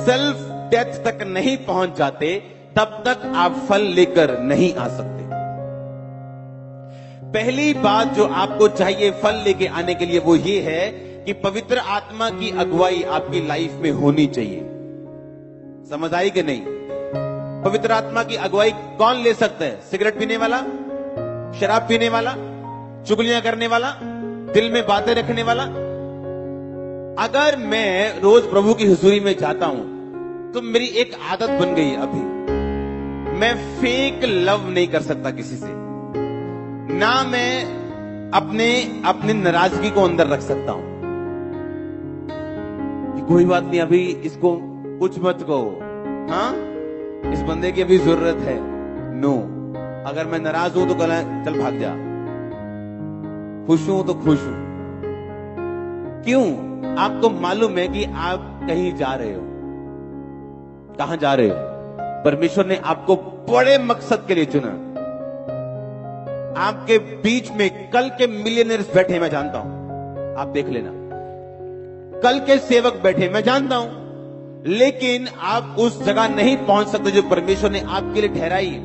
Self death तक नहीं पहुंच जाते तब तक आप फल लेकर नहीं आ सकते। पहली बात जो आपको चाहिए फल लेके आने के लिए वो ये है कि पवित्र आत्मा की अगुवाई आपकी लाइफ में होनी चाहिए। समझ आई कि नहीं? पवित्र आत्मा की अगुवाई कौन ले सकता है? सिगरेट पीने वाला, शराब पीने वाला, चुगलियां करने वाला, दिल में बातें रखने वाला? अगर मैं रोज प्रभु की हुजूरी में जाता हूं तो मेरी एक आदत बन गई अभी, मैं फेक लव नहीं कर सकता किसी से, ना मैं अपने नाराजगी को अंदर रख सकता हूं कि कोई बात नहीं, अभी इसको कुछ मत कहो, हाँ इस बंदे की अभी जरूरत है। नो, अगर मैं नाराज हूं तो चल भाग जा, खुश हूं तो खुश हूं। क्यों? आपको मालूम है कि आप कहीं जा रहे हो। कहां जा रहे हो? परमेश्वर ने आपको बड़े मकसद के लिए चुना। आपके बीच में कल के मिलियनर्स बैठे, मैं जानता हूं, आप देख लेना, कल के सेवक बैठे, मैं जानता हूं, लेकिन आप उस जगह नहीं पहुंच सकते जो परमेश्वर ने आपके लिए ठहराई है।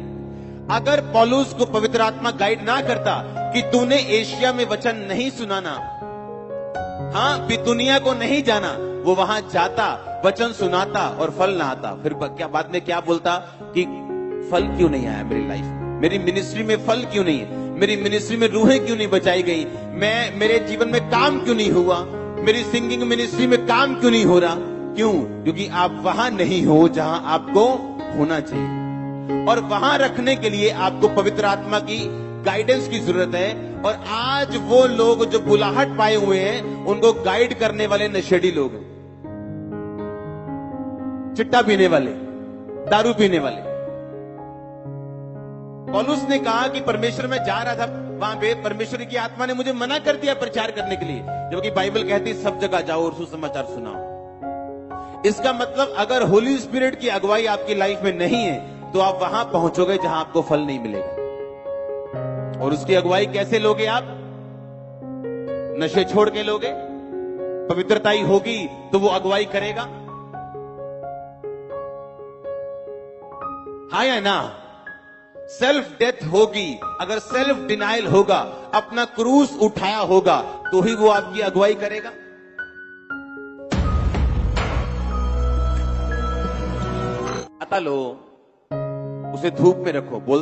अगर पौलुस को पवित्र आत्मा गाइड ना करता कि तूने एशिया में वचन नहीं सुनाना, हाँ बितुनिया को नहीं जाना, वो वहां जाता, वचन सुनाता और फल ना आता, फिर क्या बाद में क्या बोलता कि फल क्यों नहीं आया मेरी लाइफ में, मेरी मिनिस्ट्री में फल क्यों नहीं है, मेरी मिनिस्ट्री में रूहें क्यों नहीं बचाई गई, मेरे जीवन में काम क्यों नहीं हुआ, मेरी सिंगिंग मिनिस्ट्री में काम क्यों नहीं हो रहा? क्यों? क्योंकि आप वहां नहीं हो जहां आपको होना चाहिए। और वहां रखने के लिए आपको पवित्र आत्मा की गाइडेंस की जरूरत है। और आज वो लोग जो बुलाहट पाए हुए हैं उनको गाइड करने वाले नशेड़ी लोग हैं, चिट्टा पीने वाले, दारू पीने वाले। पौलुस ने कहा कि परमेश्वर में जा रहा था, वहां पे परमेश्वर की आत्मा ने मुझे मना कर दिया प्रचार करने के लिए, जबकि बाइबल कहती है सब जगह जाओ और सुसमाचार सुनाओ। इसका मतलब अगर होली स्पिरिट की अगुवाई आपकी लाइफ में नहीं है तो आप वहां पहुंचोगे जहां आपको फल नहीं मिलेगा। और उसकी अगुवाई कैसे लोगे आप? नशे छोड़ के लोगे? पवित्रताई होगी तो वो अगुवाई करेगा, हाँ या ना? सेल्फ डेथ होगी, अगर सेल्फ डिनाइल होगा, अपना क्रूस उठाया होगा, तो ही वो आपकी अगुवाई करेगा। आता लो, उसे धूप में रखो, बोल